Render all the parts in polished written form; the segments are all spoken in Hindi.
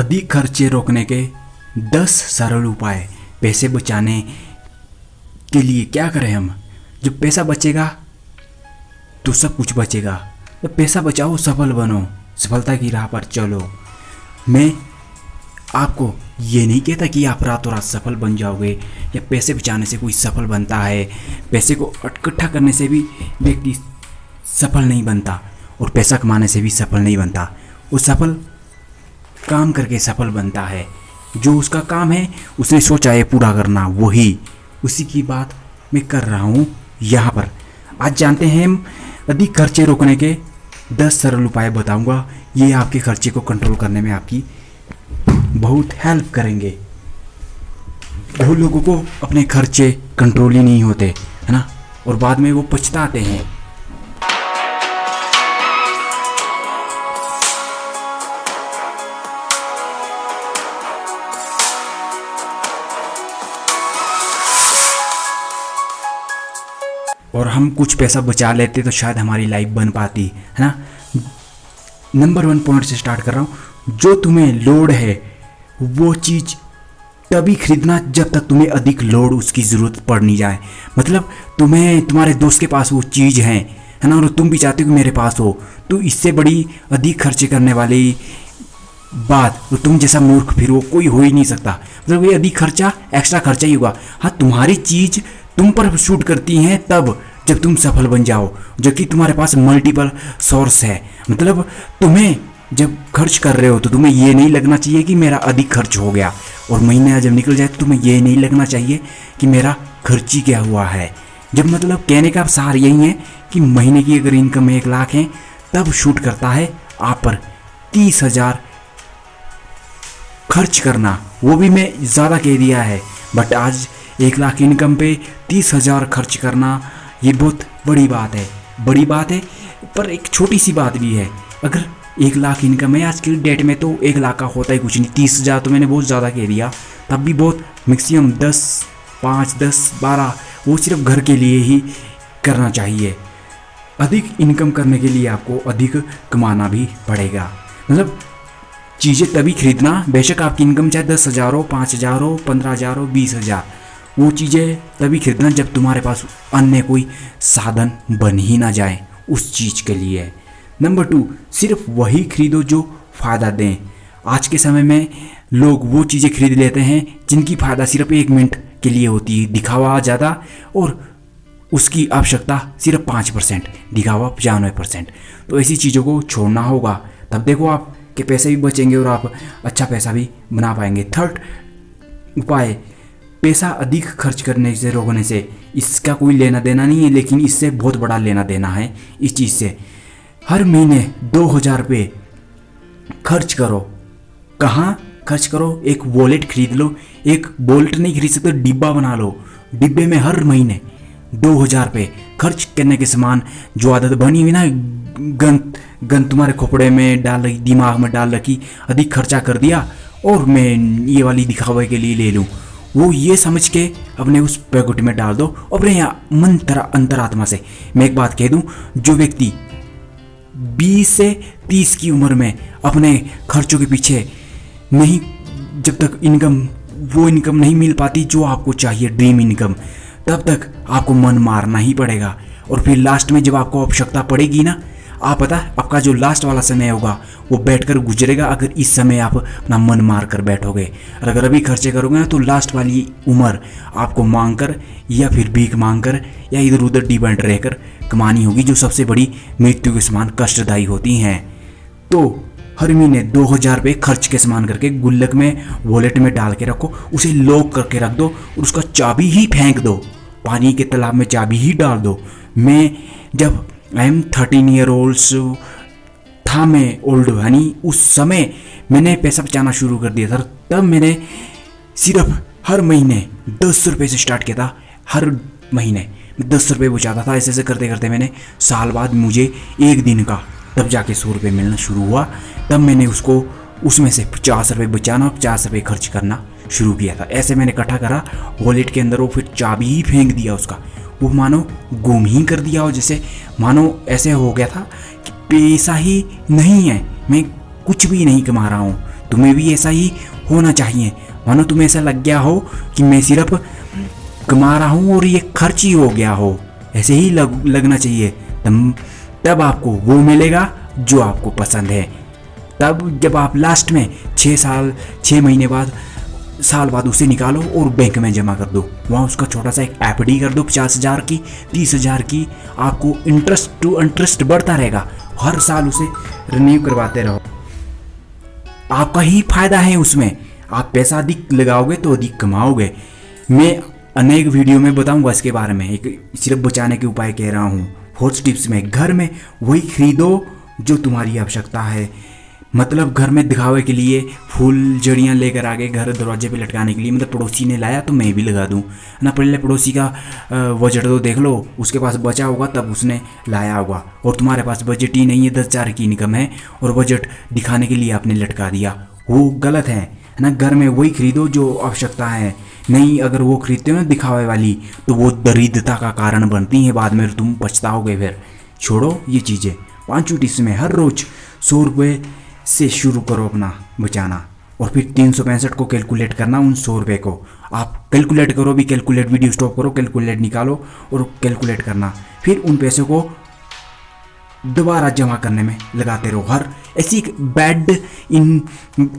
अधिक खर्चे रोकने के 10 सरल उपाय। पैसे बचाने के लिए क्या करें हम? जब पैसा बचेगा तो सब कुछ बचेगा। तो पैसा बचाओ, सफल बनो, सफलता की राह पर चलो। मैं आपको ये नहीं कहता कि आप रातों रात सफल बन जाओगे या पैसे बचाने से कोई सफल बनता है। पैसे को इकट्ठा करने से भी व्यक्ति सफल नहीं बनता और पैसा कमाने से भी सफल नहीं बनता। वो सफल काम करके सफल बनता है। जो उसका काम है उसने सोचा है पूरा करना, वही उसी की बात मैं कर रहा हूँ यहाँ पर। आज जानते हैं हम अधिक खर्चे रोकने के 10 सरल उपाय बताऊँगा। ये आपके खर्चे को कंट्रोल करने में आपकी बहुत हेल्प करेंगे। बहुत लोगों को अपने खर्चे कंट्रोल ही नहीं होते, है ना, और बाद में वो पछताते हैं। और हम कुछ पैसा बचा लेते तो शायद हमारी लाइफ बन पाती, है ना। नंबर 1 पॉइंट से स्टार्ट कर रहा हूँ। जो तुम्हें लोड है वो चीज़ तभी खरीदना जब तक तुम्हें अधिक लोड उसकी ज़रूरत पड़ नहीं जाए। मतलब तुम्हारे दोस्त के पास वो चीज़ है ना, और तुम भी चाहते हो कि मेरे पास हो, तो इससे बड़ी अधिक खर्चे करने वाली बात तो तुम जैसा मूर्ख फिर वो कोई हो ही नहीं सकता। मतलब ये अधिक खर्चा एक्स्ट्रा खर्चा ही होगा। हाँ, तुम्हारी चीज़ तुम पर शूट करती हैं तब जब तुम सफल बन जाओ, जबकि तुम्हारे पास मल्टीपल सोर्स है। मतलब तुम्हें जब खर्च कर रहे हो तो तुम्हें ये नहीं लगना चाहिए कि मेरा अधिक खर्च हो गया, और महीना जब निकल जाए तो तुम्हें ये नहीं लगना चाहिए कि मेरा खर्च ही क्या हुआ है। जब मतलब कहने का सार यही है कि महीने की अगर इनकम 1 लाख है तब शूट करता है आप पर 30,000 खर्च करना। वो भी मैं ज़्यादा कह दिया है, बट आज 1 लाख इनकम पे 30,000 खर्च करना ये बहुत बड़ी बात है। बड़ी बात है, पर एक छोटी सी बात भी है। अगर 1 लाख इनकम है आज की डेट में तो 1 लाख का होता ही कुछ नहीं। 30,000 तो मैंने बहुत ज़्यादा कह दिया, तब भी बहुत मैक्सिमम 10, 5, 10, 12 वो सिर्फ घर के लिए ही करना चाहिए। अधिक इनकम करने के लिए आपको अधिक कमाना भी पड़ेगा। मतलब चीज़ें तभी खरीदना, बेशक आपकी इनकम चाहे 10,000 हो, 5,000 हो, 15,000 हो, 20,000, वो चीज़ें तभी खरीदना जब तुम्हारे पास अन्य कोई साधन बन ही ना जाए उस चीज़ के लिए। नंबर 2, सिर्फ वही खरीदो जो फ़ायदा दें। आज के समय में लोग वो चीज़ें खरीद लेते हैं जिनकी फ़ायदा सिर्फ 1 मिनट के लिए होती है, दिखावा ज़्यादा, और उसकी आवश्यकता सिर्फ 5%, दिखावा 95%। तो ऐसी चीज़ों को छोड़ना होगा, तब देखो आपके पैसे भी बचेंगे और आप अच्छा पैसा भी बना पाएंगे। 3rd उपाय, पैसा अधिक खर्च करने से रोकने से, इसका कोई लेना देना नहीं है, लेकिन इससे बहुत बड़ा लेना देना है इस चीज़ से। हर महीने 2,000 रुपये खर्च करो। कहाँ खर्च करो? एक वॉलेट खरीद लो। एक वॉलेट नहीं खरीद सकते, डिब्बा बना लो। डिब्बे में हर महीने 2,000 रुपये खर्च करने के समान जो आदत बनी हुई ना, गन तुम्हारे खोपड़े में डाल रखी, दिमाग में डाल रखी, अधिक खर्चा कर दिया और मैं ये वाली दिखावे के लिए ले लूँ, वो ये समझ के अपने उस पैकेट में डाल दो। अपने यहाँ मन अंतरात्मा से मैं एक बात कह दूँ, जो व्यक्ति 20 से 30 की उम्र में अपने खर्चों के पीछे नहीं, जब तक वो इनकम नहीं मिल पाती जो आपको चाहिए, ड्रीम इनकम, तब तक आपको मन मारना ही पड़ेगा। और फिर लास्ट में जब आपको आवश्यकता पड़ेगी ना, आप पता आपका जो लास्ट वाला समय होगा वो बैठकर गुजरेगा अगर इस समय आप अपना मन मार कर बैठोगे। और अगर अभी खर्चे करोगे ना तो लास्ट वाली उम्र आपको मांग कर या फिर भीख मांग कर या इधर उधर डिपेंड रहकर कमानी होगी, जो सबसे बड़ी मृत्यु के समान कष्टदायी होती हैं। तो हर महीने 2,000 रुपये खर्च के समान करके गुल्लक में, वॉलेट में डाल के रखो, उसे लॉक करके रख दो और उसका चाबी ही फेंक दो, पानी के तालाब में चाबी ही डाल दो। मैं जब आई एम 13 ईयर ओल्ड था, मैं ओल्ड, यानी उस समय मैंने पैसा बचाना शुरू कर दिया था। तब मैंने सिर्फ हर महीने 10 रुपये से स्टार्ट किया था। हर महीने 10 रुपये बचाता था। ऐसे ऐसे करते करते मैंने साल बाद मुझे 1 दिन का तब जाके 100 रुपये मिलना शुरू हुआ। तब मैंने उसमें से 50 रुपये बचाना और 50 रुपये खर्च करना शुरू किया था। ऐसे मैंने इकट्ठा करा वॉलेट के अंदर, वो फिर चाबी ही फेंक दिया उसका, वो मानो गुम ही कर दिया हो। जैसे मानो ऐसे हो गया था कि पैसा ही नहीं है, मैं कुछ भी नहीं कमा रहा हूँ। तुम्हें भी ऐसा ही होना चाहिए। मानो तुम्हें ऐसा लग गया हो कि मैं सिर्फ कमा रहा हूँ और ये खर्च ही हो गया हो, ऐसे ही लगना चाहिए। तब आपको वो मिलेगा जो आपको पसंद है। तब जब आप लास्ट में 6 महीने बाद, साल बाद उसे निकालो और बैंक में जमा कर दो। वहाँ उसका छोटा सा एक एफडी कर दो 50,000 की, 30,000 की। आपको इंटरेस्ट टू इंटरेस्ट बढ़ता रहेगा, हर साल उसे रिन्यू करवाते रहो। आपका ही फायदा है उसमें। आप पैसा अधिक लगाओगे तो अधिक कमाओगे। मैं अनेक वीडियो में बताऊंगा इसके बारे में। एक सिर्फ बचाने के उपाय कह रहा हूँ। 4 टिप्स में घर में वही खरीदो जो तुम्हारी आवश्यकता है। मतलब घर में दिखावे के लिए फूल जड़ियाँ लेकर आ गए घर दरवाजे पे लटकाने के लिए, मतलब पड़ोसी ने लाया तो मैं भी लगा दूँ ना। पहले पड़ोसी का बजट तो देख लो, उसके पास बचा होगा तब उसने लाया होगा, और तुम्हारे पास बजट ही नहीं है, 10,000 की इनकम है और बजट दिखाने के लिए आपने लटका दिया, वो गलत है ना। घर में वही खरीदो जो आवश्यकता है। नहीं, अगर वो खरीदते हो ना दिखावे वाली, तो वो दरिद्रता का कारण बनती है, बाद में तुम पछताओगे। फिर छोड़ो ये चीज़ें। 5 टिप्स में हर रोज़ 100 रुपये से शुरू करो अपना बचाना, और फिर 365 को कैलकुलेट करना। उन 100 रुपये को आप कैलकुलेट करो भी, कैलकुलेट वीडियो स्टॉप करो, कैलकुलेट निकालो और कैलकुलेट करना। फिर उन पैसों को दोबारा जमा करने में लगाते रहो। हर ऐसी बैड इन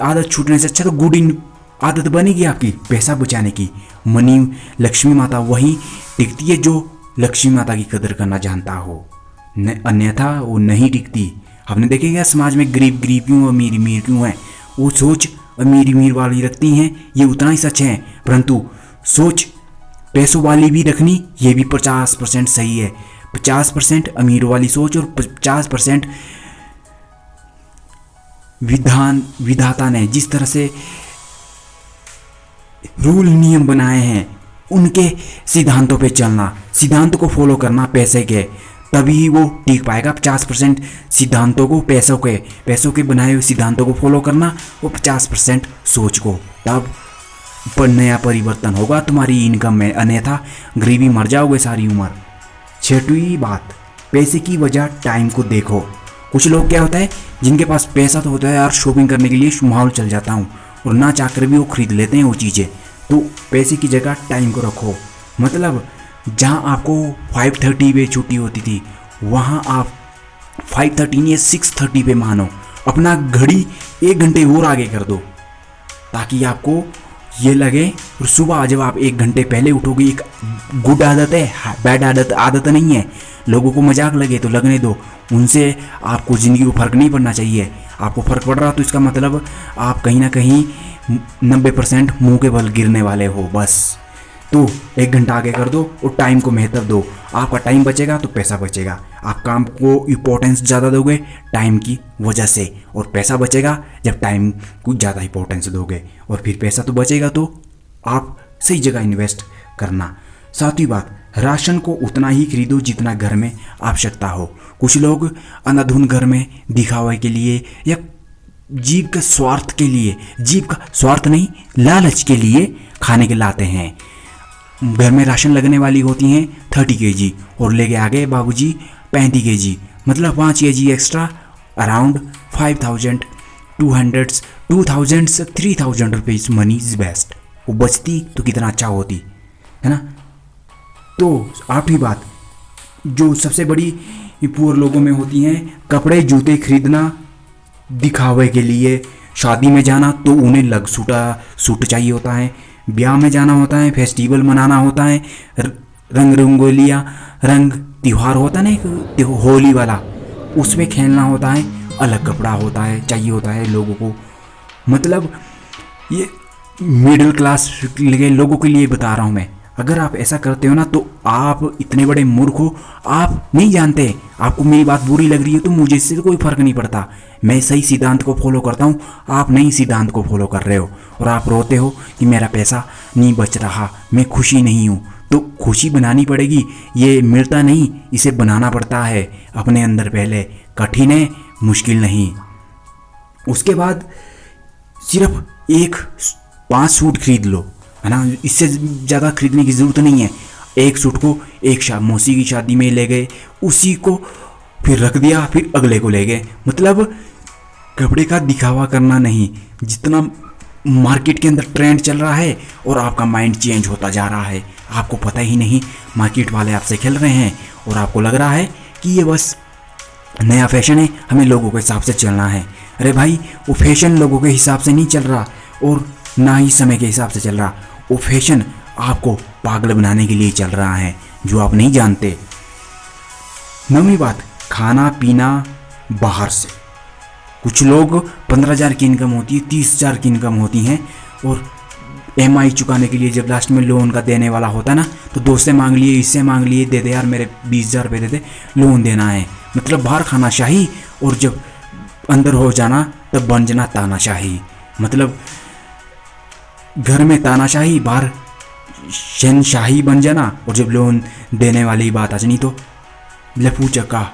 आदत छूटने से अच्छा तो गुड इन आदत बनेगी आपकी पैसा बचाने की। मनी लक्ष्मी माता वही टिकती है जो लक्ष्मी माता की कदर करना जानता हो, अन्यथा वो नहीं टिकती। आपने देखेगा समाज में गरीब गरीब क्यों, अमीर अमीर क्यों है। वो सोच अमीर अमीर वाली रखती हैं, ये उतना ही सच है, परंतु सोच पैसों वाली भी रखनी ये भी 50% सही है। 50% अमीर वाली सोच और 50% विधाता ने जिस तरह से रूल नियम बनाए हैं उनके सिद्धांतों पे चलना, सिद्धांत को फॉलो करना पैसे के, तभी वो टिक पाएगा। 50% सिद्धांतों को, पैसों के बनाए हुए सिद्धांतों को फॉलो करना, वो 50% सोच को, तब पर नया परिवर्तन होगा तुम्हारी इनकम में, अन्यथा गरीबी मर जाओगे सारी उम्र। 6वीं बात, पैसे की वजह टाइम को देखो। कुछ लोग क्या होता है जिनके पास पैसा तो होता है यार, शॉपिंग करने के लिए माहौल चल जाता हूँ, और ना चाहकर भी वो खरीद लेते हैं वो चीज़ें। तो पैसे की जगह टाइम को रखो। मतलब जहाँ आपको 5:30 पे छुट्टी होती थी, वहाँ आप 5:30 या 6:30 पे मानो अपना घड़ी 1 घंटे और आगे कर दो, ताकि आपको ये लगे। और सुबह जब आप 1 घंटे पहले उठोगे, एक गुड आदत है, बैड आदत नहीं है। लोगों को मजाक लगे तो लगने दो, उनसे आपको ज़िंदगी को फ़र्क नहीं पड़ना चाहिए। आपको फ़र्क पड़ रहा तो इसका मतलब आप कहीं ना कहीं 90% मुंह के बल गिरने वाले हो बस। तो 1 घंटा आगे कर दो और टाइम को महत्व दो। आपका टाइम बचेगा तो पैसा बचेगा। आप काम को इम्पोर्टेंस ज़्यादा दोगे टाइम की वजह से, और पैसा बचेगा जब टाइम को ज़्यादा इम्पोर्टेंस दोगे, और फिर पैसा तो बचेगा तो आप सही जगह इन्वेस्ट करना। 7वीं बात, राशन को उतना ही खरीदो जितना घर में आवश्यकता हो। कुछ लोग अंधाधुंध घर में दिखावे के लिए या जीव के स्वार्थ के लिए, जीव का स्वार्थ नहीं लालच के लिए खाने के लाते हैं। घर में राशन लगने वाली होती हैं 30 kg और लेके आ गए बाबूजी 35 kg, मतलब 5 kg एक्स्ट्रा, अराउंड 5,200 से 3,000 रुपीज़ मनी इज बेस्ट। वो बचती तो कितना अच्छा होती है ना। तो 8वीं बात, जो सबसे बड़ी पुअर लोगों में होती हैं, कपड़े जूते खरीदना दिखावे के लिए। शादी में जाना तो उन्हें सूट चाहिए होता है, ब्याह में जाना होता है, फेस्टिवल मनाना होता है, रंग रंगोलियाँ, रंग त्यौहार होता है ना एक होली वाला, उसमें खेलना होता है, अलग कपड़ा होता है, चाहिए होता है लोगों को। मतलब ये मिडिल क्लास के लोगों के लिए बता रहा हूँ मैं। अगर आप ऐसा करते हो ना तो आप इतने बड़े मूर्ख हो, आप नहीं जानते। आपको मेरी बात बुरी लग रही है तो मुझे इससे कोई फ़र्क नहीं पड़ता। मैं सही सिद्धांत को फॉलो करता हूँ, आप नई सिद्धांत को फॉलो कर रहे हो, और आप रोते हो कि मेरा पैसा नहीं बच रहा, मैं खुशी नहीं हूँ। तो खुशी बनानी पड़ेगी, ये मिलता नहीं, इसे बनाना पड़ता है अपने अंदर पहले। कठिन है, मुश्किल नहीं। उसके बाद सिर्फ 5 सूट खरीद लो, है ना, इससे ज़्यादा खरीदने की ज़रूरत नहीं है। एक सूट को एक मौसी की शादी में ले गए, उसी को फिर रख दिया, फिर अगले को ले गए। मतलब कपड़े का दिखावा करना नहीं, जितना मार्केट के अंदर ट्रेंड चल रहा है और आपका माइंड चेंज होता जा रहा है, आपको पता ही नहीं मार्केट वाले आपसे खेल रहे हैं और आपको लग रहा है कि ये बस नया फैशन है, हमें लोगों के हिसाब से चलना है। अरे भाई, वो फैशन लोगों के हिसाब से नहीं चल रहा और ना ही समय के हिसाब से चल रहा, वो फैशन आपको पागल बनाने के लिए चल रहा है जो आप नहीं जानते। 9वीं बात, खाना पीना बाहर से। कुछ लोग 15,000 की इनकम होती है, 30,000 की इनकम होती हैं और EMI चुकाने के लिए जब लास्ट में लोन का देने वाला होता है ना, तो दोस्त से मांग लिए, इससे मांग लिए, दे दे यार मेरे 20,000 रुपये दे दे, लोन देना है। मतलब बाहर खाना शाही और जब अंदर हो जाना तब बन जाना तानाशाही। मतलब घर में तानाशाही, बाहर शहनशाही बन जाना और जब लोन देने वाली बात आ जानी तो लफू चक्का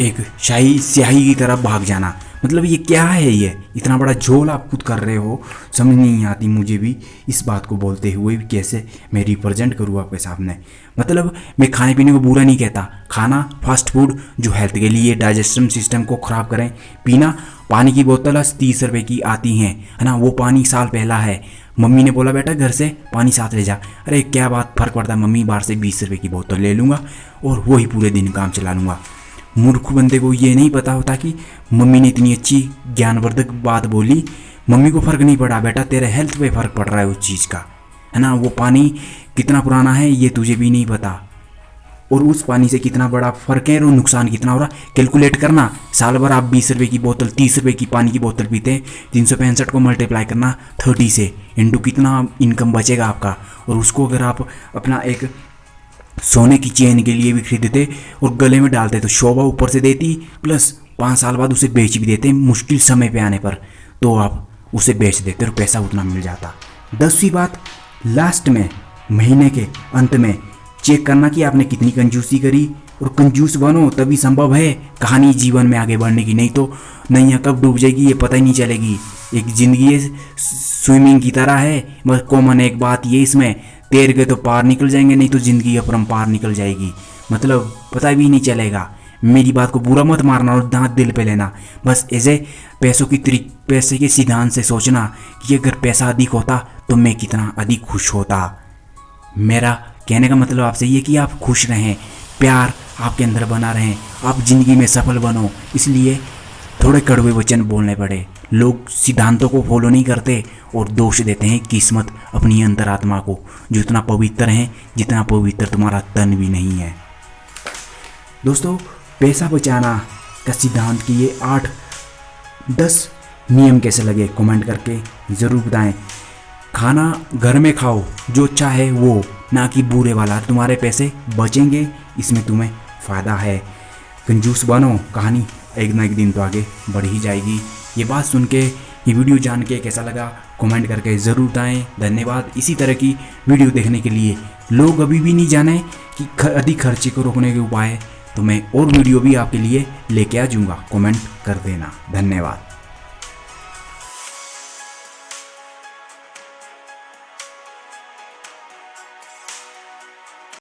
एक शाही स्याही की तरफ भाग जाना। मतलब ये क्या है, ये इतना बड़ा झोल आप खुद कर रहे हो, समझ नहीं आती मुझे भी इस बात को बोलते हुए कैसे मैं रिप्रेजेंट करूँ आपके सामने। मतलब मैं खाने पीने को बुरा नहीं कहता, खाना फास्ट फूड जो हेल्थ के लिए डाइजेस्टिव सिस्टम को ख़राब करें, पीना पानी की बोतल 30 रुपये की आती हैं, है ना, वो पानी साल पहला है, मम्मी ने बोला बेटा घर से पानी साथ ले जा, अरे क्या बात फ़र्क पड़ता है, मम्मी बाहर से 20 रुपये की बोतल ले लूँगा और वही पूरे दिन काम चला लूँगा। मूर्ख बंदे को ये नहीं पता होता कि मम्मी ने इतनी अच्छी ज्ञानवर्धक बात बोली, मम्मी को फ़र्क नहीं पड़ा, बेटा तेरे हेल्थ पे फ़र्क पड़ रहा है उस चीज़ का, है ना, वो पानी कितना पुराना है ये तुझे भी नहीं पता और उस पानी से कितना बड़ा फ़र्क है और नुकसान कितना हो रहा, कैलकुलेट करना। साल भर आप 20 रुपये की बोतल 30 रुपये की पानी की बोतल पीते हैं, 365 को मल्टीप्लाई करना 30 से, इंटू कितना इनकम बचेगा आपका। और उसको अगर आप अपना एक सोने की चेन के लिए भी खरीदते और गले में डालते तो शोभा ऊपर से देती, प्लस 5 साल बाद उसे बेच भी देते मुश्किल समय पे आने पर, तो आप उसे बेच देते और पैसा उतना मिल जाता। 10वीं बात, लास्ट में महीने के अंत में चेक करना कि आपने कितनी कंजूसी करी और कंजूस बनो, तभी संभव है कहानी जीवन में आगे बढ़ने की, नहीं तो नैया कब डूब जाएगी ये पता ही नहीं चलेगी। एक ज़िंदगी है स्विमिंग की तरह है, बस कॉमन एक बात ये इसमें, तैर के तो पार निकल जाएंगे, नहीं तो ज़िंदगी अपरंपार निकल जाएगी, मतलब पता भी नहीं चलेगा। मेरी बात को बुरा मत मारना और दांत दिल पे लेना, बस ऐसे पैसे के सिद्धांत से सोचना कि अगर पैसा अधिक होता तो मैं कितना अधिक खुश होता। मेरा कहने का मतलब आपसे ये कि आप खुश रहें, प्यार आपके अंदर बना रहें, आप ज़िंदगी में सफल बनो। इसलिए थोड़े कड़वे वचन बोलने पड़े, लोग सिद्धांतों को फॉलो नहीं करते और दोष देते हैं किस्मत अपनी अंतरात्मा को, जो इतना पवित्र है जितना पवित्र तुम्हारा तन भी नहीं है। दोस्तों, पैसा बचाना का सिद्धांत के ये 8-10 नियम कैसे लगे कमेंट करके ज़रूर बताएं। खाना घर में खाओ जो अच्छा है वो, ना कि बुरे वाला, तुम्हारे पैसे बचेंगे, इसमें तुम्हें फ़ायदा है। कंजूस बनो, कहानी एक ना एक दिन तो आगे बढ़ ही जाएगी। ये बात सुन के, ये वीडियो जान के कैसा लगा कमेंट करके ज़रूर बताएं। धन्यवाद। इसी तरह की वीडियो देखने के लिए। लोग अभी भी नहीं जाने कि अधिक खर्चे को रोकने के उपाय, तो मैं और वीडियो भी आपके लिए लेके आ जाऊँगा, कमेंट कर देना। धन्यवाद।